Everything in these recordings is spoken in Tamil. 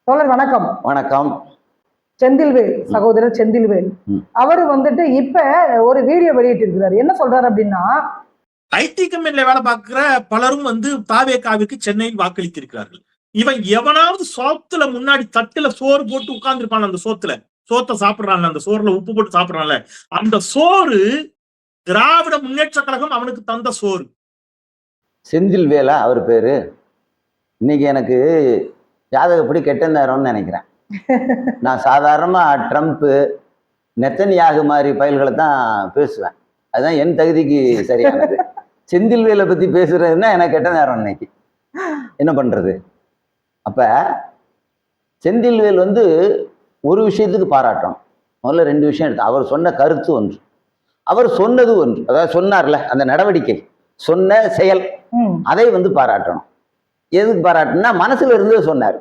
தோழர் வணக்கம். வணக்கம். செந்தில்வேல் சகோதரர் செந்தில்வேல் அவர் வந்துட்டு இப்ப ஒரு வீடியோ வெளியிட்டு இருக்கிறாரு. என்ன சொல்றாரு அப்படின்னா, ஐடி கம்பெனில வேலை பார்க்கிற பலரும் தாவேகாவிற்கு சென்னையில் வாக்களித்திருக்கிறார்கள். இவன் எவனாவது சோத்துல முன்னாடி தட்டுல சோறு போட்டு உட்கார்ந்துருப்பான், அந்த சோத்தை சாப்பிடுறான்ல, அந்த சோறுல உப்பு போட்டு சாப்பிடுறான்ல, அந்த சோறு திராவிட முன்னேற்ற கழகம் அவனுக்கு தந்த சோறு. செந்தில்வேலா அவர் பேரு. இன்னைக்கு எனக்கு ஜாதகப்படி கெட்ட நேரம்னு நினைக்கிறேன். நான் சாதாரணமாக ட்ரம்ப்பு நெத்தனியாக மாதிரி பயல்களை தான் பேசுவேன். அதுதான் என் தகுதிக்கு சரியானது. செந்தில்வேலை பற்றி பேசுறதுன்னா எனக்கு கெட்ட நேரம் இன்னைக்கு. என்ன பண்ணுறது? அப்போ செந்தில்வேல் ஒரு விஷயத்துக்கு பாராட்டணும். முதல்ல ரெண்டு விஷயம் எடுத்து அவர் சொன்ன கருத்து ஒன்று, அவர் சொன்னது ஒன்று. அதாவது சொன்னார்ல அந்த நடவடிக்கை, சொன்ன செயல், அதை பாராட்டணும். எதுக்கு பாராட்டுன்னா மனசுல இருந்து சொன்னார்.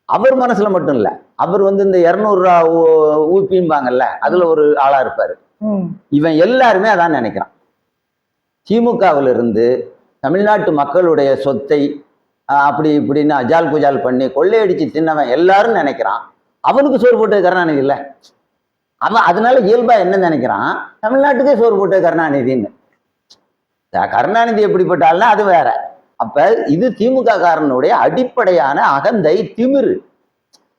அவர் மனசுல மட்டும் இல்ல, அவர் இந்த 200 ரூபா ஊப்பிம்பாங்கல்ல, அதுல ஒரு ஆளா இருப்பாரு. இவன் எல்லாருமே அதான் நினைக்கிறான். திமுகவில் இருந்து தமிழ்நாட்டு மக்களுடைய சொத்தை அப்படி இப்படின்னு அஜால் குஜால் பண்ணி கொள்ளையடிச்சு தின்னவன் எல்லாரும் நினைக்கிறான் அவனுக்கு சோறு போட்டது கருணாநிதி இல்லை. அவன் அதனால இயல்பா என்ன நினைக்கிறான், தமிழ்நாட்டுக்கே சோறு போட்டது கருணாநிதின்னு. கருணாநிதி எப்படிப்பட்டால்னா அது வேற. அப்ப இது திமுக காரனுடைய அடிப்படையான அகந்தை, திமிரு.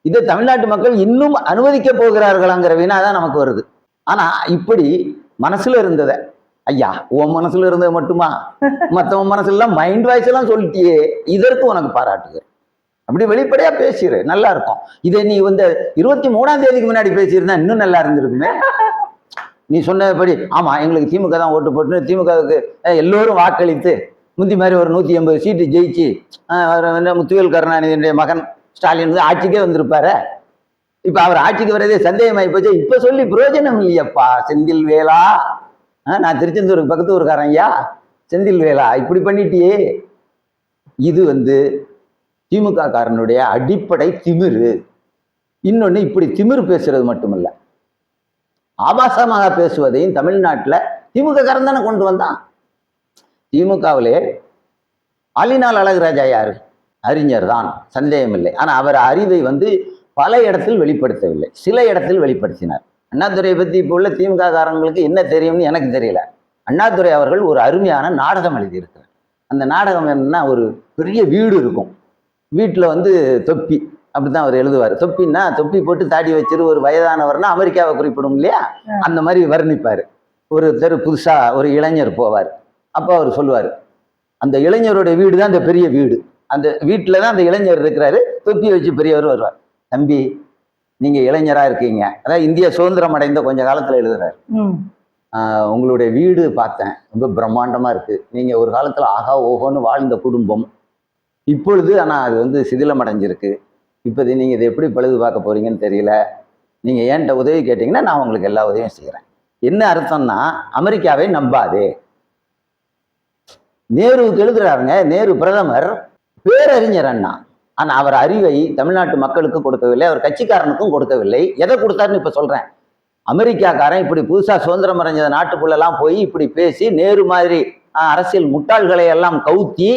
இதை தமிழ்நாட்டு மக்கள் இன்னும் அனுமதிக்க போகிறார்களாங்கிற வினாதான் நமக்கு வருது. ஆனா இப்படி மனசுல இருந்ததை, ஐயா உன் மனசுல இருந்தது மட்டுமா, மற்றவன் மனசுல எல்லாம் மைண்ட் வாய்ஸ் எல்லாம் சொல்லிட்டியே, இதற்கு உனக்கு பாராட்டுக. அப்படி வெளிப்படையா பேசிடு, நல்லா இருக்கும். இதை நீ 23ஆம் தேதிக்கு முன்னாடி பேசியிருந்தா இன்னும் நல்லா இருந்திருக்குமே. நீ சொன்னபடி ஆமா எங்களுக்கு திமுக தான் ஓட்டு போட்டு திமுகவுக்கு எல்லோரும் வாக்களித்து முந்தி மாதிரி ஒரு 180 சீட்டு ஜெயிச்சு முத்துவேல் கருணாநிதியுடைய மகன் ஸ்டாலின் ஆட்சிக்கே வந்திருப்பாரு. இப்ப அவர் ஆட்சிக்கு வரதே சந்தேகமாயி போச்சு. இப்ப சொல்லி பிரயோஜனம் இல்லையப்பா செந்தில்வேலா. நான் திருச்செந்தூருக்கு பக்கத்து ஊருக்காரன் ஐயா, செந்தில்வேலா இப்படி பண்ணிட்டியே. இது திமுக காரனுடைய அடிப்படை திமிரு. இன்னொன்னு இப்படி திமிரு பேசுறது மட்டுமல்ல, ஆபாசமாக பேசுவதையும் தமிழ்நாட்டில் திமுக காரன் தானே கொண்டு வந்தான். திமுகவிலே ஆலினால் அழகுராஜா யாரு? அறிஞர் தான், சந்தேகம் இல்லை. ஆனா அவர் அறிவை பல இடத்தில் வெளிப்படுத்தவில்லை, சில இடத்தில் வெளிப்படுத்தினார். அண்ணாதுரையை பத்தி இப்போ உள்ள திமுக காரங்களுக்கு என்ன தெரியும்னு எனக்கு தெரியல. அண்ணாதுரை அவர்கள் ஒரு அருமையான நாடகம் எழுதியிருக்கிறார். அந்த நாடகம் என்னன்னா, ஒரு பெரிய வீடு இருக்கும், வீட்டுல தொப்பி, அப்படித்தான் அவர் எழுதுவார். தொப்பின்னா தொப்பி போட்டு தாடி வச்சிரு ஒரு வயதானவர்னா அமெரிக்காவை குறிப்பிடும் இல்லையா, அந்த மாதிரி வர்ணிப்பார். ஒரு புதுசா ஒரு இளைஞர் போவார். அப்போ அவர் சொல்லுவார், அந்த இளைஞருடைய வீடு தான் அந்த பெரிய வீடு, அந்த வீட்டில் தான் அந்த இளைஞர் இருக்கிறாரு, தொப்பி வச்சு பெரியவர் வருவார். தம்பி நீங்க இளைஞரா இருக்கீங்க, அதாவது இந்தியா சுதந்திரம் அடைந்த கொஞ்ச காலத்துல எழுதுறாரு, உங்களுடைய வீடு பார்த்தேன் ரொம்ப பிரம்மாண்டமா இருக்கு, நீங்க ஒரு காலத்துல ஆகா ஓஹோன்னு வாழ்ந்த குடும்பம், இப்பொழுது ஆனா அது சிதிலம் அடைஞ்சிருக்கு, இப்போது நீங்க இதை எப்படி பழுது பார்க்க போறீங்கன்னு தெரியல, நீங்க ஏன்ட்ட உதவி கேட்டீங்கன்னா நான் உங்களுக்கு எல்லா உதவியும் செய்யறேன். என்ன அர்த்தம்னா, அமெரிக்காவை நம்பாதே. நேருவுக்கு எழுதுறாருங்க, நேரு பிரதமர், பேரறிஞர் அண்ணா. ஆனா அவர் அறிவை தமிழ்நாட்டு மக்களுக்கு கொடுக்கவில்லை, அவர் கட்சிக்காரனுக்கும் கொடுக்கவில்லை. எதை கொடுத்தாருன்னு இப்ப சொல்றேன். அமெரிக்காக்காரன் இப்படி புதுசா சுதந்திரம் அடைஞ்ச நாட்டுக்குள்ளெல்லாம் போய் இப்படி பேசி நேரு மாதிரி அரசியல் முட்டாள்களை எல்லாம் கவுத்தி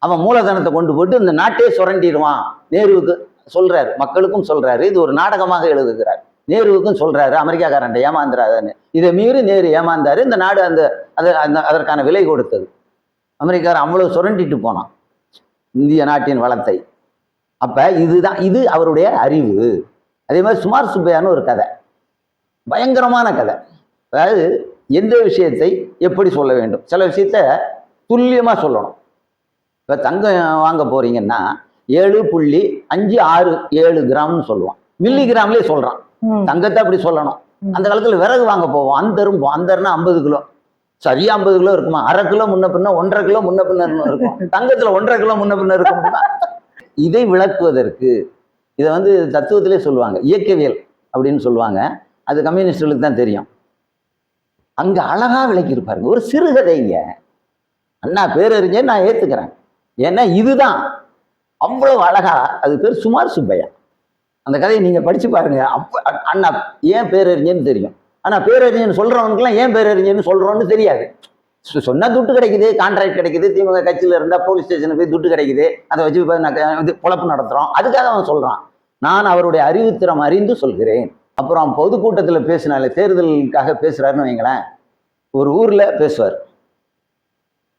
அவன் மூலதனத்தை கொண்டு போட்டு இந்த நாட்டையே சுரண்டிடுவான். நேருவுக்கு சொல்றாரு, மக்களுக்கும் சொல்றாரு, இது ஒரு நாடகமாக எழுதுகிறார். நேருவுக்கும் சொல்றாரு அமெரிக்காக்காரன் ஏமாந்துறாருன்னு. இதை மீறி நேரு ஏமாந்தாரு, இந்த நாடு அதற்கான விலை கொடுத்தது. அமெரிக்காரன் அவ்வளவு சுரண்டிட்டு போனான் இந்திய நாட்டின் வளத்தை. அப்ப இது அவருடைய அறிவு. அதே மாதிரி சுமார் சுப்பையான்னு ஒரு கதை, பயங்கரமான கதை. அதாவது எந்த விஷயத்தை எப்படி சொல்ல வேண்டும், சில விஷயத்த துல்லியமா சொல்லணும். இப்ப தங்கம் வாங்க போறீங்கன்னா 7.567 கிராம்னு சொல்லுவான், மில்லி கிராம்லயே சொல்றான். தங்கத்தை அப்படி சொல்லணும். அந்த காலத்துல விறகு வாங்க போவோம், அந்தர்னா 50 கிலோ, சரியா 50 கிலோ இருக்குமா, அரை கிலோ முன்ன பின்ன, 1.5 கிலோ முன்ன பின்ன இருக்கும். தங்கத்துல 1.5 கிலோ முன்ன பின்ன இருக்கும். இதை விளக்குவதற்கு இதை தத்துவத்திலே சொல்லுவாங்க, இயக்கவியல் அப்படின்னு சொல்லுவாங்க. அது கம்யூனிஸ்டுகளுக்கு தான் தெரியும். அங்க அழகா விளக்கியிருப்பாருங்க, ஒரு சிறுகதைங்க. அண்ணா பேரறிஞர் நான் ஏத்துக்கிறேன், ஏன்னா இதுதான் அவ்வளவு அழகா. அது பேர் சுமார் சுப்பையா. அந்த கதையை நீங்க படிச்சு பாருங்க. அண்ணா ஏன் பேரறிஞர்னு தெரியும், ஆனா பேரறிஞர் சொல்றவனுக்குலாம் ஏன் பேரறிஞர்னு சொல்றோன்னு தெரியாது. சொன்னா துட்டு கிடைக்குது, கான்ட்ராக்ட் கிடைக்குது, திமுக கட்சியில இருந்தா போலீஸ் ஸ்டேஷனுக்கு போய் துட்டு கிடைக்குது, அதை வச்சு பொழப்பு நடத்துறோம், அதுக்காக அவன் சொல்றான். நான் அவருடைய அறிவுத்திறம் அறிந்து சொல்கிறேன். அப்புறம் பொதுக்கூட்டத்தில் பேசினாலே, தேர்தலுக்காக பேசுறாருன்னு வைங்களேன், ஒரு ஊர்ல பேசுவார்,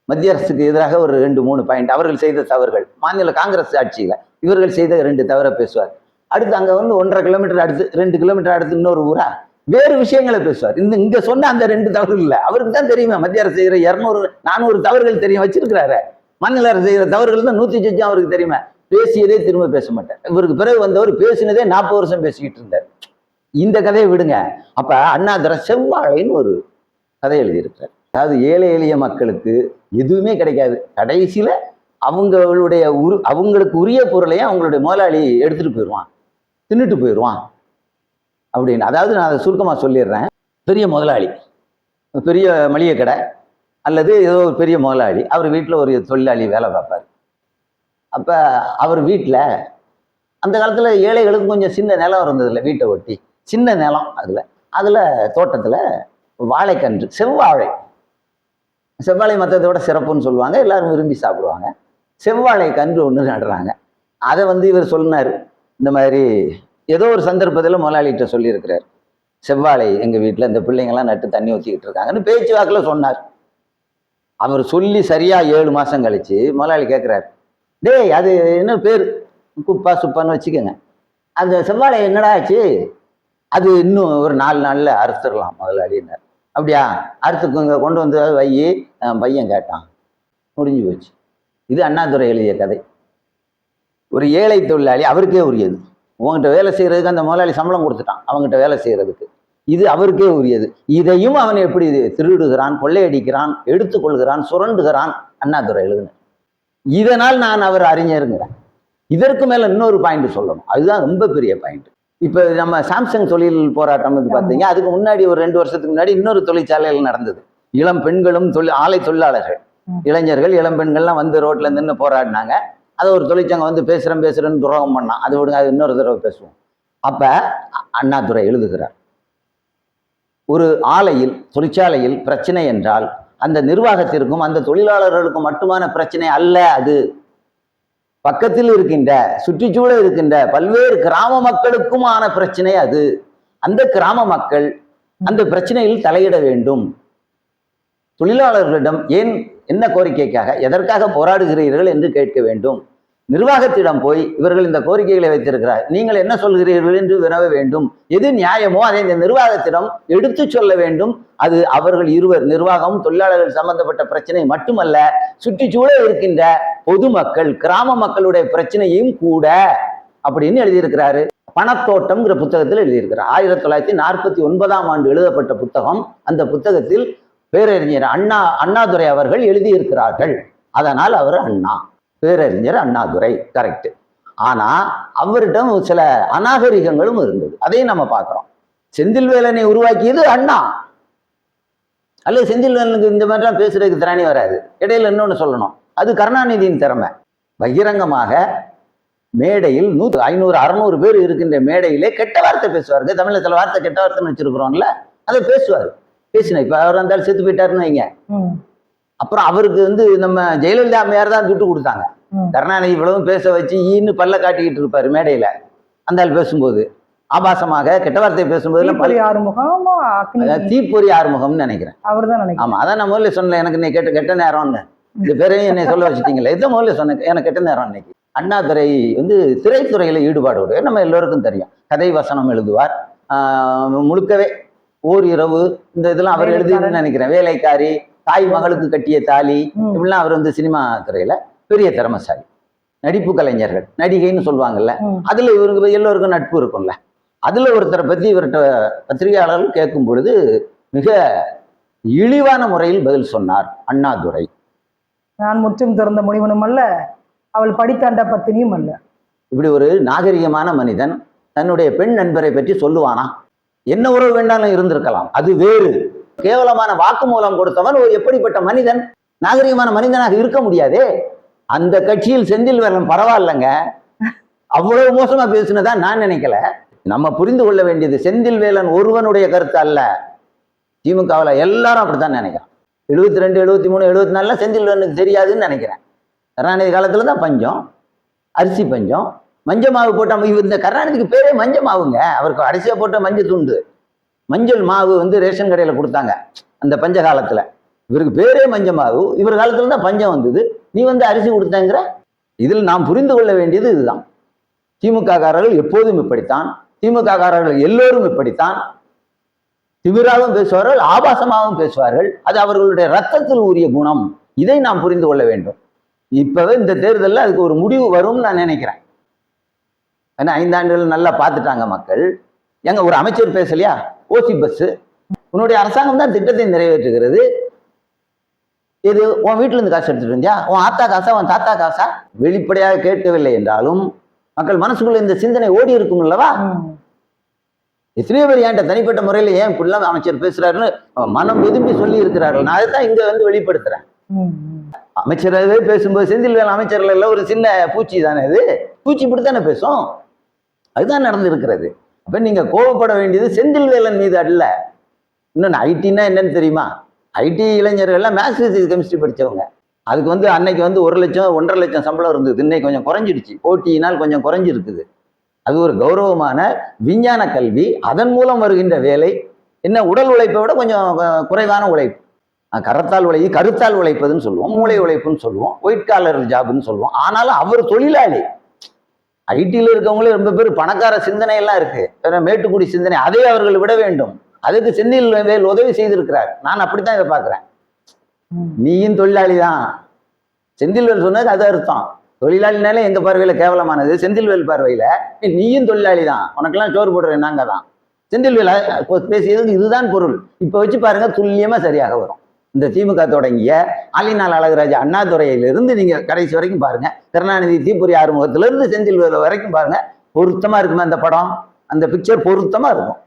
மத்திய அரசுக்கு எதிராக ஒரு 2-3 பாயிண்ட், அவர்கள் செய்த தவறுகள், மாநில காங்கிரஸ் ஆட்சியில இவர்கள் செய்த 2 தவறை பேசுவார். அடுத்து அங்க வந்து 1.5 கிலோமீட்டர் அடுத்து 2 கிலோமீட்டர் அடுத்து இன்னொரு ஊரா வேறு விஷயங்களை பேசுவார். இங்க சொன்ன அந்த 2 தவறுகள் இல்லை, அவருக்கு தான் தெரியுமா மத்திய அரசு செய்யற 200-400 தவறுகள் தெரியும் வச்சிருக்கிறாரு. மாநில அரசு செய்யற தவறுகள் தான் 100 அவருக்கு தெரியுமா. பேசியதே திரும்ப பேச மாட்டார். இவருக்கு பிறகு வந்தவர் பேசினதே 40 வருஷம் பேசிக்கிட்டு இருந்தார். இந்த கதையை விடுங்க. அப்ப அண்ணாதுரை செவ்வாழைன்னு ஒரு கதை எழுதியிருக்கிறார். அதாவது ஏழை எளிய மக்களுக்கு எதுவுமே கிடைக்காது, கடைசியில அவங்களுக்கு உரிய பொருளையும் அவங்களுடைய முதலாளி எடுத்துட்டு போயிடுவான், தின்னுட்டு போயிடுவான் அப்படின்னு. அதாவது நான் அதை சுருக்கமாக சொல்லிடுறேன். பெரிய முதலாளி, பெரிய மளிகை கடை அல்லது ஏதோ ஒரு பெரிய முதலாளி, அவர் வீட்டில் ஒரு தொழிலாளி வேலை பார்ப்பார். அப்போ அவர் வீட்டில் அந்த காலத்தில் ஏழைகளுக்கு கொஞ்சம் சின்ன நிலம் இருந்ததில்ல, வீட்டை ஒட்டி சின்ன நிலம், அதில் தோட்டத்தில் வாழைக்கன்று, செவ்வாழை மற்றதை விட சிறப்புன்னு சொல்லுவாங்க, எல்லாரும் விரும்பி சாப்பிடுவாங்க. செவ்வாழை கன்று ஒன்று நடுறாங்க. அதை வந்து இவர் சொன்னார், இந்த மாதிரி ஏதோ ஒரு சந்தர்ப்பத்தில் முதலாளிகிட்ட சொல்லியிருக்கிறார், செவ்வாழை எங்கள் வீட்டில் இந்த பிள்ளைங்கள்லாம் நட்டு தண்ணி ஊற்றிக்கிட்டு இருக்காங்கன்னு பேச்சு வாக்கில் சொன்னார். அவர் சொல்லி சரியாக 7 மாதம் கழிச்சு முதலாளி கேட்குறாரு, டேய் அது என்ன பேர், குப்பா சுப்பான்னு வச்சுக்கோங்க, அந்த செவ்வாழை என்னடா ஆச்சு, அது இன்னும் ஒரு 4 நாளில் அறுத்துடலாம் முதலாளின்னார். அப்படியா, அறுத்துக்குங்க, கொண்டு வந்து வையி, பையன் கேட்டான், முடிஞ்சு போச்சு. இது அண்ணாதுரை எழுதிய கதை. ஒரு ஏழை தொழிலாளி, அவருக்கே உரியது, உங்ககிட்ட வேலை செய்யறதுக்கு அந்த முதலாளி சம்பளம் கொடுத்துட்டான், அவங்ககிட்ட வேலை செய்யறதுக்கு, இது அவருக்கே உரியது. இதையும் அவன் எப்படி திருடுகிறான், கொள்ளையடிக்கிறான், எடுத்துக்கொள்கிறான், சுரண்டுகிறான், அண்ணாதுரை எழுதின. இதனால் நான் அவர் அறிஞருங்கிறேன். இதற்கு மேல இன்னொரு பாயிண்ட் சொல்லணும், அதுதான் ரொம்ப பெரிய பாயிண்ட். இப்ப நம்ம சாம்சங் தொழில் போராட்டம் வந்து பார்த்தீங்க, அதுக்கு முன்னாடி ஒரு 2 வருஷத்துக்கு முன்னாடி இன்னொரு தொழிற்சாலைகள் நடந்தது. இளம் பெண்களும் ஆலை தொழிலாளர்கள், இளைஞர்கள், இளம் பெண்கள்லாம் வந்து ரோட்ல நின்று போராடினாங்க. அதை ஒரு தொழிற்சங்கம் வந்து பேசுறேன்னு துரோகம் பண்ணான், அது விடுங்க, அது இன்னொரு தடவை பேசுவோம். அப்ப அண்ணாதுரை எழுதுகிறார், ஒரு ஆலையில், தொழிற்சாலையில் பிரச்சனை என்றால் அந்த நிர்வாகத்திற்கும் அந்த தொழிலாளர்களுக்கும் மட்டுமான பிரச்சனை அல்ல, அது பக்கத்தில் இருக்கின்ற, சுற்றுச்சூழல் இருக்கின்ற பல்வேறு கிராம மக்களுக்குமான பிரச்சனை அது. அந்த கிராம மக்கள் அந்த பிரச்சனையில் தலையிட வேண்டும். தொழிலாளர்களிடம் ஏன், என்ன கோரிக்கைக்காக, எதற்காக போராடுகிறீர்கள் என்று கேட்க வேண்டும். நிர்வாகத்திடம் போய் இவர்கள் இந்த கோரிக்கைகளை வைத்திருக்கிறார், நீங்கள் என்ன சொல்கிறீர்கள் என்று வினவ வேண்டும். எது நியாயமோ அதை இந்த நிர்வாகத்திடம் எடுத்து சொல்ல வேண்டும். அது அவர்கள் இருவர், நிர்வாகம் தொழிலாளர்கள் சம்பந்தப்பட்ட பிரச்சனை மட்டுமல்ல, சுற்றுச்சூழல் இருக்கின்ற பொதுமக்கள், கிராம மக்களுடைய பிரச்சனையும் கூட அப்படின்னு எழுதியிருக்கிறாரு. பணத்தோட்டம்ங்கிற புத்தகத்தில் எழுதியிருக்கிறார். 1949ஆம் ஆண்டு எழுதப்பட்ட புத்தகம். அந்த புத்தகத்தில் பேரறிஞர் அண்ணாதுரை அவர்கள் எழுதியிருக்கிறார்கள். அதனால் அவர் அண்ணா, பேரறிஞர் அண்ணாதுரை, கரெக்ட். ஆனா அவரிடம் சில அநாகரிகங்களும் இருந்தது, அதையும் நம்ம பார்க்கிறோம். செந்தில்வேலனை உருவாக்கியது அண்ணா, அல்லது செந்தில்வேலனுக்கு இந்த மாதிரிலாம் பேசுறதுக்கு திறனே வராது. இடையில இன்னொன்னு சொல்லணும், அது கருணாநிதியின் திறமை. பகிரங்கமாக மேடையில் 100, 500, 600 பேர் இருக்கின்ற மேடையிலே கெட்ட வார்த்தை பேசுவாருங்க. தமிழ்ல சில வார்த்தை கெட்ட வார்த்தைன்னு வச்சிருக்கிறோம்ல, அதை பேசுவார். பேசின இப்ப அவர் இருந்தாலும் செத்து போயிட்டாருன்னு வைங்க. அப்புறம் அவருக்கு வந்து நம்ம ஜெயலலிதா அம்மையார் தான் துட்டு கொடுத்தாங்க. கருணாநிதி இவ்வளவும் பேச வச்சு ஈன்னு பல்ல காட்டிக்கிட்டு இருப்பாரு மேடையில. அந்த ஆள் பேசும்போது ஆபாசமாக கெட்ட வார்த்தை பேசும்போது தீப்பொறி ஆறுமுகம்னு நினைக்கிறேன், அவர்தான் நினைக்கிறேன். ஆமா, அதான் நான் முதல்ல சொன்னேன், எனக்கு நீ கெட்ட நேரம்னு, இந்த பேரையும் என்னை சொல்ல வச்சுட்டீங்களே, இதை முதல்ல சொன்னேன், எனக்கு கெட்ட நேரம் இன்னைக்கு. அண்ணாதுரை வந்து திரைத்துறையில ஈடுபாடு, நம்ம எல்லோருக்கும் தெரியும். கதை வசனம் எழுதுவார், முழுக்கவே ஓர் இரவு இந்த இதெல்லாம் அவர் எழுதுன்னு நினைக்கிறேன். வேலைக்காரி, தாய் மகளுக்கு கட்டிய தாலி, இப்படிலாம் அவர் வந்து சினிமா துறையில பெரிய திறமைசாலி. நடிப்பு கலைஞர்கள், நடிகைன்னு சொல்லுவாங்கல்ல, அதுல இவருக்கு எல்லோருக்கும் நட்பு இருக்கும்ல. அதுல ஒருத்தரை பத்தி இவர்கிட்ட பத்திரிகையாளர்கள் கேட்கும் பொழுது மிக இழிவான முறையில் பதில் சொன்னார் அண்ணாதுரை. நான் முற்றும் திறந்த முனிவனும் அல்ல, அவள் படித்தாண்ட பத்தினியும் அல்ல. இப்படி ஒரு நாகரிகமான மனிதன் தன்னுடைய பெண் நண்பரை பற்றி சொல்லுவானா? என்ன உறவு வேண்டாலும் இருந்திருக்கலாம், அது வேறு. கேவலமான வாக்குமூலம் கொடுத்தவன் ஒரு எப்படிப்பட்ட மனிதன்? நாகரிகமான மனிதனாக இருக்க முடியாதே. அந்த கட்சியில் செந்தில்வேலன் பரவாயில்லைங்க, அவ்வளவு மோசமா பேசுனதா நான் நினைக்கல. நம்ம புரிந்து கொள்ள வேண்டியது, செந்தில்வேலன் ஒருவனுடைய கருத்து அல்ல, திமுகவில் எல்லாரும் அப்படித்தான் நினைக்கிறான். 72, 73, 74 செந்தில்வேலனுக்கு தெரியாதுன்னு நினைக்கிறேன். கருணாநிதி காலத்துல தான் பஞ்சம், அரிசி பஞ்சம், மஞ்சள் மாவு போட்ட இந்த கருணாநிதிக்கு பேரே மஞ்சள் மாவுங்க. அவருக்கு அரிசியா போட்ட மஞ்சள் துண்டு, மஞ்சள் மாவு வந்து ரேஷன் கடையில கொடுத்தாங்க அந்த பஞ்ச காலத்துல. இவருக்கு பேரே மஞ்சள் மாவு. இவர் காலத்துல தான் பஞ்சம் வந்தது. நீ வந்து அரிசி கொடுத்தங்கிற. இதில் நாம் புரிந்து கொள்ள வேண்டியது இதுதான். திமுக காரர்கள் எப்போதும் இப்படித்தான், திமுக காரர்கள் எல்லோரும் இப்படித்தான். திமிராகவும் பேசுவார்கள், ஆபாசமாகவும் பேசுவார்கள். அது அவர்களுடைய ரத்தத்தில் ஊறிய குணம். இதை நாம் புரிந்து கொள்ள வேண்டும். இப்பவே இந்த தேர்தலில் அதுக்கு ஒரு முடிவு வரும்னு நான் நினைக்கிறேன். ஏன்னா 5 ஆண்டுகள் நல்லா பார்த்துட்டாங்க மக்கள். எங்க ஒரு அமைச்சர் பேசலையா? ஓசி பஸ் உன்னுடைய அரசாங்கம் தான் திட்டத்தை நிறைவேற்றுகிறது. இது உன் வீட்டுல இருந்து காசு எடுத்துட்டு வந்தியா? உன் ஆத்தா காசா, உன் தாத்தா காசா? வெளிப்படையாக கேட்கவில்லை என்றாலும் மக்கள் மனசுக்குள்ள இந்த சிந்தனை ஓடி இருக்கும் அல்லவா? எத்தனையோ பேர் என்கிட்ட தனிப்பட்ட முறையில் ஏன் இப்படிலாம் அமைச்சர் பேசுறாருன்னு மனம் விரும்பி சொல்லி இருக்கிறார்கள். நான் அதைத்தான் இங்க வந்து வெளிப்படுத்துறேன். அமைச்சரவே பேசும்போது செந்தில்வேல் அமைச்சர்கள் எல்லாம் ஒரு சின்ன பூச்சி தானே, இது பூச்சி இப்படித்தானே பேசும். அதுதான் நடந்து இருக்கிறது. அப்ப நீங்க கோபப்பட வேண்டியது செந்தில்வேலன் மீது அல்ல. இன்னொன்னு ஐடின்னா என்னன்னு தெரியுமா? ஐடி இளைஞர்கள்லாம் மேத்ஸ் பிசிக்ஸ் கெமிஸ்ட்ரி படிச்சவங்க. அதுக்கு வந்து அன்னைக்கு வந்து 1 லட்சம் 1.5 லட்சம் சம்பளம் இருந்தது. இன்னைக்கு கொஞ்சம் குறைஞ்சிடுச்சு, போட்டியினால் கொஞ்சம் குறைஞ்சிருக்குது. அது ஒரு கௌரவமான விஞ்ஞான கல்வி. அதன் மூலம் வருகின்ற வேலை என்ன, உடல் உழைப்பை விட கொஞ்சம் குறைவான உழைப்பு. கருத்தால் உழைப்பதுன்னு சொல்லுவோம், மூளை உழைப்புன்னு சொல்லுவோம், ஒயிட் காலர் ஜாப்னு சொல்லுவோம். ஆனாலும் அவர் தொழிலாளி. ஐடியில் இருக்கவங்களே ரொம்ப பேர் பணக்கார சிந்தனை எல்லாம் இருக்கு, மேட்டுக்குடி சிந்தனை. அதை அவர்கள் விட வேண்டும். அதுக்கு செந்தில்வேல் உதவி செய்திருக்கிறார். நான் அப்படித்தான் இதை பார்க்கிறேன். நீயும் தொழிலாளி தான். செந்தில்வேல் சொன்னது அது அர்த்தம். தொழிலாளினாலே எங்க பார்வையில கேவலமானது, செந்தில்வேல் பார்வையில நீயும் தொழிலாளி தான், உனக்கெல்லாம் சோறு போடுறது நாங்க தான். செந்தில்வேல் பேசியதுக்கு இதுதான் பொருள். இப்ப வச்சு பாருங்க, துல்லியமா சரியாக வரும். இந்த திமுக தொடங்கிய ஆலிநாள் அழகுராஜா அண்ணாதுரையிலிருந்து நீங்க கடைசி வரைக்கும் பாருங்க, கருணாநிதி தீப்பொறி ஆறுமுகத்திலிருந்து செந்தில்வேல் வரைக்கும் பாருங்க, பொருத்தமா இருக்குமா அந்த படம், அந்த பிக்சர் பொருத்தமா இருக்கும்.